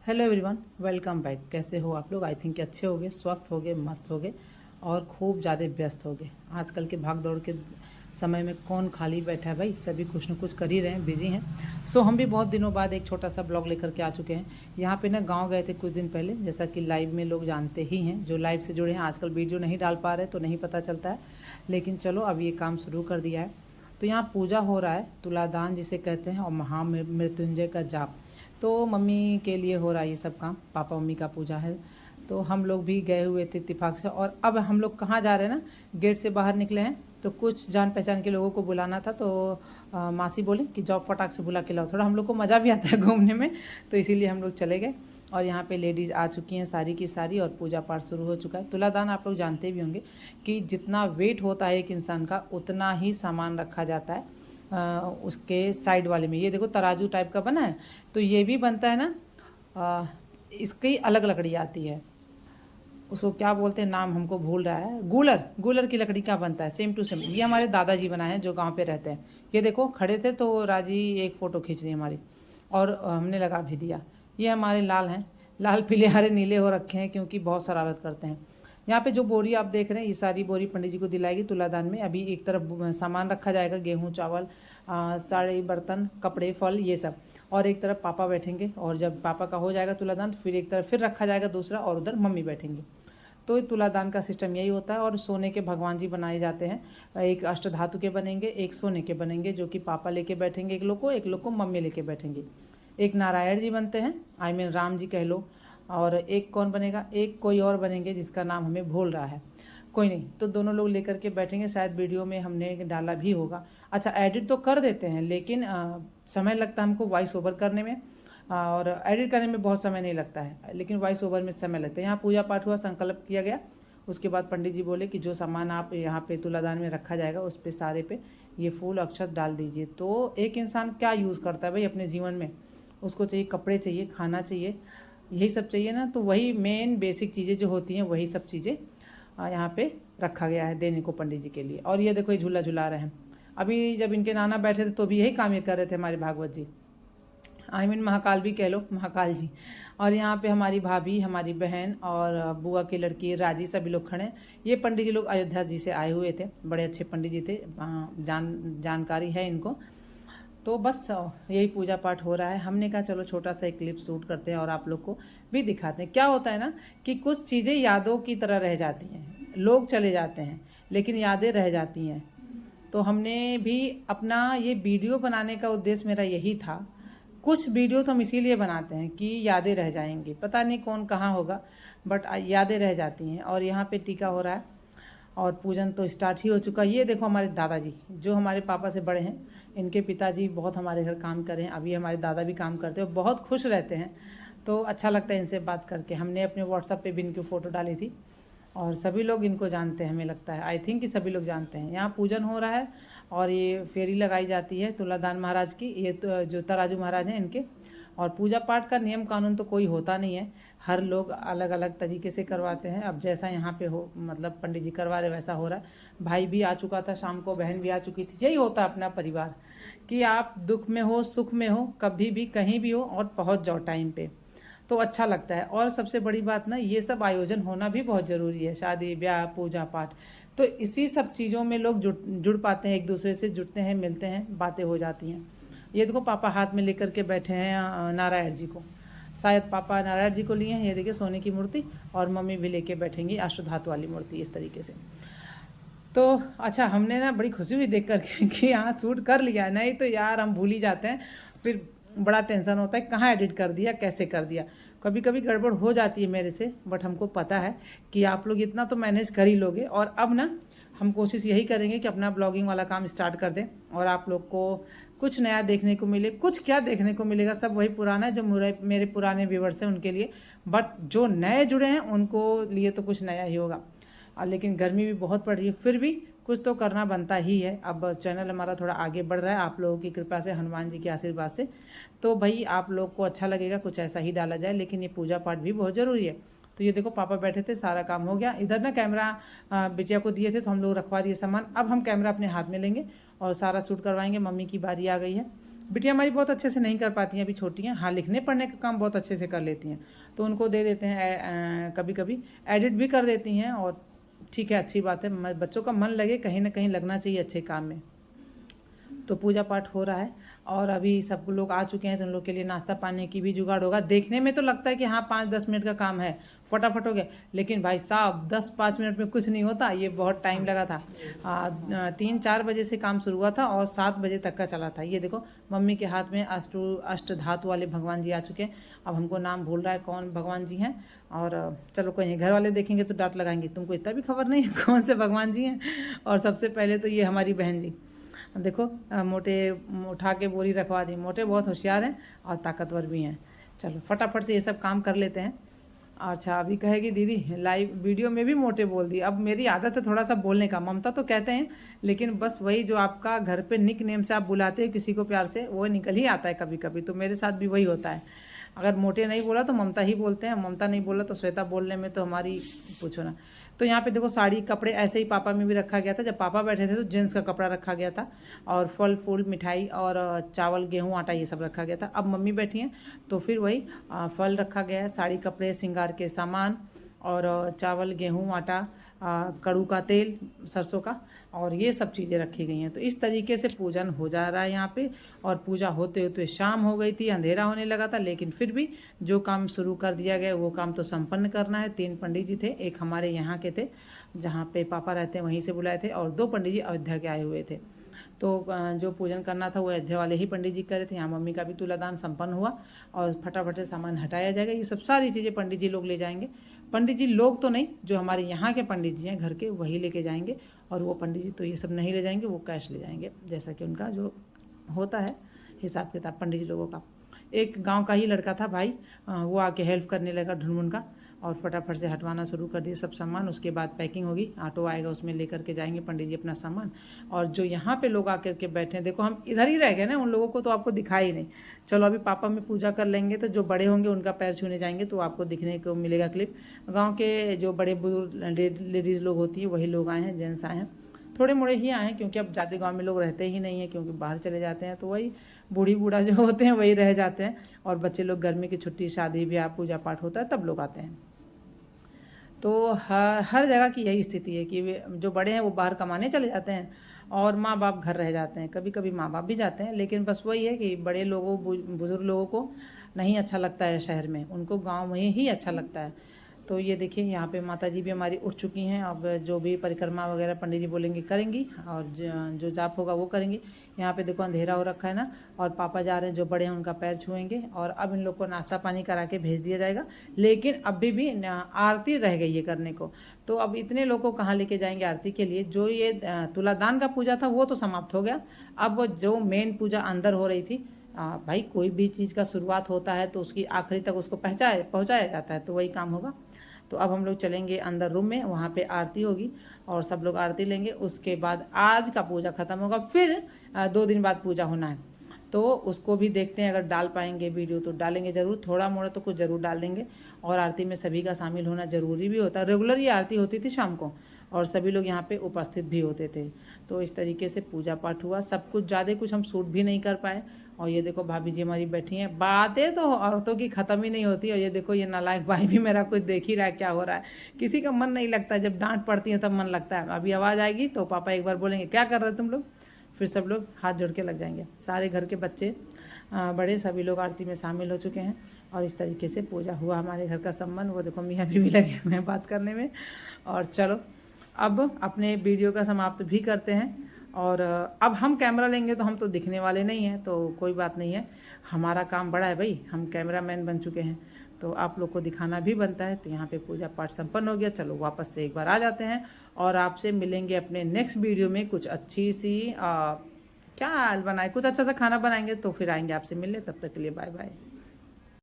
Hello everyone, welcome back. कैसे हो आप लोग? आई थिंक अच्छे होगे, स्वस्थ होगे, मस्त होगे और खूब ज़्यादा व्यस्त होगे। आजकल के भाग दौड़ के समय में कौन खाली बैठा है भाई, सभी कुछ न कुछ कर ही रहे हैं, बिजी हैं। सो हम भी बहुत दिनों बाद एक छोटा सा ब्लॉग लेकर के आ चुके हैं। यहाँ पे ना गांव गए थे कुछ दिन पहले, जैसा कि लाइव में लोग जानते ही हैं, जो लाइव से जुड़े हैं। आजकल वीडियो नहीं डाल पा रहे तो नहीं पता चलता है, लेकिन चलो अब ये काम शुरू कर दिया है। तो यहाँ पूजा हो रहा है, तुलादान जिसे कहते हैं, और महामृत्युंजय का जाप। तो मम्मी के लिए हो रहा है ये सब काम, पापा मम्मी का पूजा है। तो हम लोग भी गए हुए थे इत्तेफाक से। और अब हम लोग कहाँ जा रहे हैं ना, गेट से बाहर निकले हैं तो कुछ जान पहचान के लोगों को बुलाना था। तो मासी बोले कि जाओ फटाक से बुला के लाओ, थोड़ा हम लोग को मज़ा भी आता है घूमने में, तो इसीलिए हम लोग चले गए। और यहाँ पे लेडीज़ आ चुकी हैं सारी की सारी, और पूजा पाठ शुरू हो चुका है। तुलादान आप लोग जानते भी होंगे कि जितना वेट होता है एक इंसान का, उतना ही सामान रखा जाता है उसके साइड वाले में। ये देखो तराजू टाइप का बना है, तो ये भी बनता है ना, इसकी अलग लकड़ी आती है, उसको क्या बोलते हैं, नाम हमको भूल रहा है। गूलर, गूलर की लकड़ी का बनता है, सेम टू सेम। ये हमारे दादाजी बनाए हैं जो गांव पे रहते हैं। ये देखो खड़े थे तो राजी एक फ़ोटो खींच रही है हमारी, और हमने लगा भी दिया। ये हमारे लाल हैं, लाल पीले हरे नीले हो रखे हैं क्योंकि बहुत शरारत करते हैं। यहाँ पे जो बोरी आप देख रहे हैं, ये सारी बोरी पंडित जी को दिलाएगी तुलादान में। अभी एक तरफ सामान रखा जाएगा, गेहूँ चावल, साड़ी बर्तन कपड़े फल ये सब, और एक तरफ पापा बैठेंगे। और जब पापा का हो जाएगा तुलादान तो फिर एक तरफ फिर रखा जाएगा दूसरा, और उधर मम्मी बैठेंगी। तो तुलादान का सिस्टम यही होता है। और सोने के भगवान जी बनाए जाते हैं, एक अष्टधातु के बनेंगे, एक सोने के बनेंगे, जो कि पापा लेके बैठेंगे एक लोग को मम्मी लेके बैठेंगे। एक नारायण जी बनते हैं, आई मीन राम जी कह लो। और एक कौन बनेगा, एक कोई और बनेंगे जिसका नाम हमें भूल रहा है, कोई नहीं। तो दोनों लोग लेकर के बैठेंगे, शायद वीडियो में हमने डाला भी होगा। अच्छा, एडिट तो कर देते हैं, लेकिन समय लगता है हमको वॉइस ओवर करने में, और एडिट करने में बहुत समय नहीं लगता है, लेकिन वॉइस ओवर में समय लगता है। यहाँ पूजा पाठ हुआ, संकल्प किया गया। उसके बाद पंडित जी बोले कि जो सामान आप यहाँ पे तुलादान में रखा जाएगा उस पे सारे पे ये फूल अक्षत डाल दीजिए। तो एक इंसान क्या यूज़ करता है भाई अपने जीवन में, उसको चाहिए कपड़े, चाहिए खाना, चाहिए यही सब चाहिए ना। तो वही मेन बेसिक चीज़ें जो होती हैं, वही सब चीज़ें यहाँ पे रखा गया है देने को पंडित जी के लिए। और ये देखो ये झूला झुला रहे हैं। अभी जब इनके नाना बैठे थे तो भी यही काम ये कर रहे थे हमारे भागवत जी, आई मीन महाकाल भी कह लो, महाकाल जी। और यहाँ पे हमारी भाभी, हमारी बहन और बुआ की लड़की राजी, सभी लोग खड़े हैं। ये पंडित जी लोग अयोध्या जी से आए हुए थे, बड़े अच्छे पंडित जी थे, जानकारी है इनको। तो बस यही पूजा पाठ हो रहा है। हमने कहा चलो छोटा सा एक क्लिप शूट करते हैं और आप लोग को भी दिखाते हैं। क्या होता है ना कि कुछ चीज़ें यादों की तरह रह जाती हैं, लोग चले जाते हैं लेकिन यादें रह जाती हैं। तो हमने भी अपना ये वीडियो बनाने का उद्देश्य मेरा यही था। कुछ वीडियो तो हम इसीलिए बनाते हैं कि यादें रह जाएंगी, पता नहीं कौन कहाँ होगा, बट यादें रह जाती हैं। और यहाँ पे टीका हो रहा है और पूजन तो स्टार्ट ही हो चुका है। ये देखो हमारे दादाजी जो हमारे पापा से बड़े हैं, इनके पिताजी बहुत हमारे घर काम कर रहे हैं। अभी हमारे दादा भी काम करते हैं और बहुत खुश रहते हैं, तो अच्छा लगता है इनसे बात करके। हमने अपने व्हाट्सएप पे भी इनकी फ़ोटो डाली थी, और सभी लोग इनको जानते हैं, हमें लगता है, आई थिंक कि सभी लोग जानते हैं। यहाँ पूजन हो रहा है और ये फेरी लगाई जाती है तुलादान महाराज की, ये तो जो तराजू महाराज हैं इनके। और पूजा पाठ का नियम कानून तो कोई होता नहीं है, हर लोग अलग अलग तरीके से करवाते हैं। अब जैसा यहाँ पे हो, मतलब पंडित जी करवा रहे वैसा हो रहा है। भाई भी आ चुका था शाम को, बहन भी आ चुकी थी। यही होता है अपना परिवार, कि आप दुख में हो सुख में हो, कभी भी कहीं भी हो, और पहुँच जाओ टाइम पे, तो अच्छा लगता है। और सबसे बड़ी बात ना, ये सब आयोजन होना भी बहुत ज़रूरी है, शादी ब्याह पूजा पाठ। तो इसी सब चीज़ों में लोग जुड़ पाते हैं, एक दूसरे से जुड़ते हैं, मिलते हैं, बातें हो जाती हैं। ये देखो पापा हाथ में लेकर के बैठे हैं नारायण जी को, शायद पापा नारायण जी को लिए हैं। ये देखिए सोने की मूर्ति, और मम्मी भी लेके बैठेंगी अष्टधातु वाली मूर्ति, इस तरीके से। तो अच्छा, हमने ना बड़ी खुशी हुई देख करके कि हाँ शूट कर लिया, नहीं तो यार हम भूल ही जाते हैं, फिर बड़ा टेंशन होता है कहाँ एडिट कर दिया, कैसे कर दिया। कभी कभी गड़बड़ हो जाती है मेरे से, बट हमको पता है कि आप लोग इतना तो मैनेज कर ही लोगे। और अब ना हम कोशिश यही करेंगे कि अपना ब्लॉगिंग वाला काम स्टार्ट कर दें, और आप लोग को कुछ नया देखने को मिले। कुछ क्या देखने को मिलेगा, सब वही पुराना है जो मेरे पुराने व्यूवर्स हैं उनके लिए, बट जो नए जुड़े हैं उनको लिए तो कुछ नया ही होगा। लेकिन गर्मी भी बहुत पड़ रही है, फिर भी कुछ तो करना बनता ही है। अब चैनल हमारा थोड़ा आगे बढ़ रहा है आप लोगों की कृपा से, हनुमान जी के आशीर्वाद से। तो भाई आप लोग को अच्छा लगेगा, कुछ ऐसा ही डाला जाए, लेकिन ये पूजा पाठ भी बहुत ज़रूरी है। तो ये देखो पापा बैठे थे, सारा काम हो गया। इधर ना कैमरा बिटिया को दिए थे तो हम लोग रखवा दिए सामान। अब हम कैमरा अपने हाथ में लेंगे और सारा शूट करवाएंगे। मम्मी की बारी आ गई है, बिटिया हमारी बहुत अच्छे से नहीं कर पाती हैं, अभी छोटी हैं। हाँ, लिखने पढ़ने का काम बहुत अच्छे से कर लेती हैं, तो उनको दे देते हैं, कभी कभी एडिट भी कर देती हैं। और ठीक है, अच्छी बात है, बच्चों का मन लगे, कहीं ना कहीं लगना चाहिए अच्छे काम में। तो पूजा पाठ हो रहा है और अभी सब लोग आ चुके हैं, तो उन लोग के लिए नाश्ता पानी की भी जुगाड़ होगा। देखने में तो लगता है कि हाँ 5-10 मिनट का काम है, फटाफट हो गया, लेकिन भाई साहब 10-5 मिनट में कुछ नहीं होता, ये बहुत टाइम लगा था। 3-4 बजे से काम शुरू हुआ था और 7 बजे तक का चला था। ये देखो मम्मी के हाथ में अष्ट धातु वाले भगवान जी आ चुके हैं। अब हमको नाम भूल रहा है कौन भगवान जी हैं, और चलो कोई नहीं, घर वाले देखेंगे तो डांट लगाएंगे, तुमको इतना भी खबर नहीं है कौन से भगवान जी हैं। और सबसे पहले तो ये हमारी बहन जी देखो, मोटे उठा के बोरी रखवा दी। मोटे बहुत होशियार हैं और ताकतवर भी हैं। चलो फटाफट से ये सब काम कर लेते हैं। अच्छा, अभी कहेगी दीदी लाइव वीडियो में भी मोटे बोल दी। अब मेरी आदत है थोड़ा सा बोलने का, ममता तो कहते हैं, लेकिन बस वही जो आपका घर पे निक नेम से आप बुलाते हैं किसी को प्यार से, वो निकल ही आता है कभी कभी। तो मेरे साथ भी वही होता है, अगर मोटे नहीं बोला तो ममता ही बोलते हैं, ममता नहीं बोला तो श्वेता बोलने में तो हमारी पूछो ना। तो यहाँ पे देखो साड़ी कपड़े ऐसे ही पापा में भी रखा गया था। जब पापा बैठे थे तो जेंट्स का कपड़ा रखा गया था, और फल फूल मिठाई और चावल गेहूँ आटा ये सब रखा गया था। अब मम्मी बैठी हैं तो फिर वही फल रखा गया है, साड़ी कपड़े श्रृंगार के सामान, और चावल गेहूँ आटा, कड़ू का तेल सरसों का, और ये सब चीज़ें रखी गई हैं। तो इस तरीके से पूजन हो जा रहा है यहाँ पे। और पूजा होते होते शाम हो गई थी, अंधेरा होने लगा था, लेकिन फिर भी जो काम शुरू कर दिया गया वो काम तो संपन्न करना है। 3 पंडित जी थे, एक हमारे यहाँ के थे जहाँ पे पापा रहते हैं वहीं से बुलाए थे, और 2 पंडित जी अयोध्या के आए हुए थे। तो जो पूजन करना था वो अयोध्या वाले ही पंडित जी करे थे। यहाँ मम्मी का भी तुलादान संपन्न हुआ और फटाफट से सामान हटाया जाएगा। ये सब सारी चीज़ें पंडित जी लोग ले जाएंगे। पंडित जी लोग तो नहीं, जो हमारे यहाँ के पंडित जी हैं घर के, वही लेके जाएंगे। और वो पंडित जी तो ये सब नहीं ले जाएंगे, वो कैश ले जाएंगे, जैसा कि उनका जो होता है हिसाब किताब पंडित जी लोगों का। एक गांव का ही लड़का था भाई, वो आके हेल्प करने लगा ढुनमुन का, और फटाफट से हटवाना शुरू कर दिए सब सामान। उसके बाद पैकिंग होगी, ऑटो आएगा उसमें लेकर के जाएंगे पंडित जी अपना सामान। और जो यहाँ पे लोग आकर के बैठे हैं, देखो हम इधर ही रह गए ना, उन लोगों को तो आपको दिखाई नहीं। चलो अभी पापा में पूजा कर लेंगे, तो जो बड़े होंगे उनका पैर छूने जाएंगे तो आपको दिखने को मिलेगा क्लिप। गाँव के जो बड़े बुजुर्ग लेडीज़ लोग होती है वही लोग आए हैं, जेंट्स आए हैं, थोड़े मोड़े ही आए हैं, क्योंकि अब ज़्यादा गांव में लोग रहते ही नहीं हैं, क्योंकि बाहर चले जाते हैं। तो वही बूढ़ी बूढ़ा जो होते हैं वही रह जाते हैं, और बच्चे लोग गर्मी की छुट्टी, शादी ब्याह पूजा पाठ होता है तब लोग आते हैं। तो हर जगह की यही स्थिति है कि जो बड़े हैं वो बाहर कमाने चले जाते हैं और माँ बाप घर रह जाते हैं। कभी कभी माँ बाप भी जाते हैं, लेकिन बस वही है कि बड़े लोगों बुजुर्ग लोगों को नहीं अच्छा लगता है शहर में, उनको गांव में ही अच्छा लगता है। तो ये देखिए यहाँ पे माता जी भी हमारी उठ चुकी हैं। अब जो भी परिक्रमा वगैरह पंडित जी बोलेंगे करेंगी, और जो जाप होगा वो करेंगी। यहाँ पे देखो अंधेरा हो रखा है ना, और पापा जा रहे हैं, जो बड़े हैं उनका पैर छुएंगे। और अब इन लोग को नाश्ता पानी करा के भेज दिया जाएगा, लेकिन अभी भी आरती रह गई है करने को। तो अब इतने लोग को कहाँ लेके जाएंगे आरती के लिए। जो ये तुलादान का पूजा था वो तो समाप्त हो गया। अब जो मेन पूजा अंदर हो रही थी, भाई कोई भी चीज़ का शुरुआत होता है तो उसकी आखिरी तक उसको पहुँचाया जाता है, तो वही काम होगा। तो अब हम लोग चलेंगे अंदर रूम में, वहाँ पे आरती होगी और सब लोग आरती लेंगे। उसके बाद आज का पूजा खत्म होगा, फिर 2 दिन बाद पूजा होना है, तो उसको भी देखते हैं। अगर डाल पाएंगे वीडियो तो डालेंगे ज़रूर, थोड़ा मोड़ा तो कुछ ज़रूर डाल देंगे। और आरती में सभी का शामिल होना ज़रूरी भी होता है। रेगुलर ये आरती होती थी शाम को, और सभी लोग यहाँ पे उपस्थित भी होते थे। तो इस तरीके से पूजा पाठ हुआ। सब कुछ ज़्यादा कुछ हम शूट भी नहीं कर पाए। और ये देखो भाभी जी हमारी बैठी हैं, बातें तो औरतों की ख़त्म ही नहीं होती। और ये देखो ये नालायक भाई भी मेरा कुछ देख ही रहा है क्या हो रहा है। किसी का मन नहीं लगता, जब डांट पड़ती है तब मन लगता है। अभी आवाज़ आएगी तो पापा एक बार बोलेंगे क्या कर रहे तुम लोग, फिर सब लोग हाथ जोड़ के लग जाएंगे। सारे घर के बच्चे बड़े सभी लोग आरती में शामिल हो चुके हैं। और इस तरीके से पूजा हुआ हमारे घर का संबंध। वो देखो मियाँ बीवी लगे हुए हैं बात करने में। और चलो अब अपने वीडियो का समाप्त भी करते हैं। और अब हम कैमरा लेंगे तो हम तो दिखने वाले नहीं हैं, तो कोई बात नहीं है, हमारा काम बड़ा है भाई, हम कैमरामैन बन चुके हैं, तो आप लोग को दिखाना भी बनता है। तो यहाँ पे पूजा पाठ संपन्न हो गया। चलो वापस से एक बार आ जाते हैं और आपसे मिलेंगे अपने नेक्स्ट वीडियो में। कुछ अच्छी सी क्या बनाए, कुछ अच्छा सा खाना बनाएंगे तो फिर आएंगे आपसे मिलने। तब तक के लिए बाय बाय।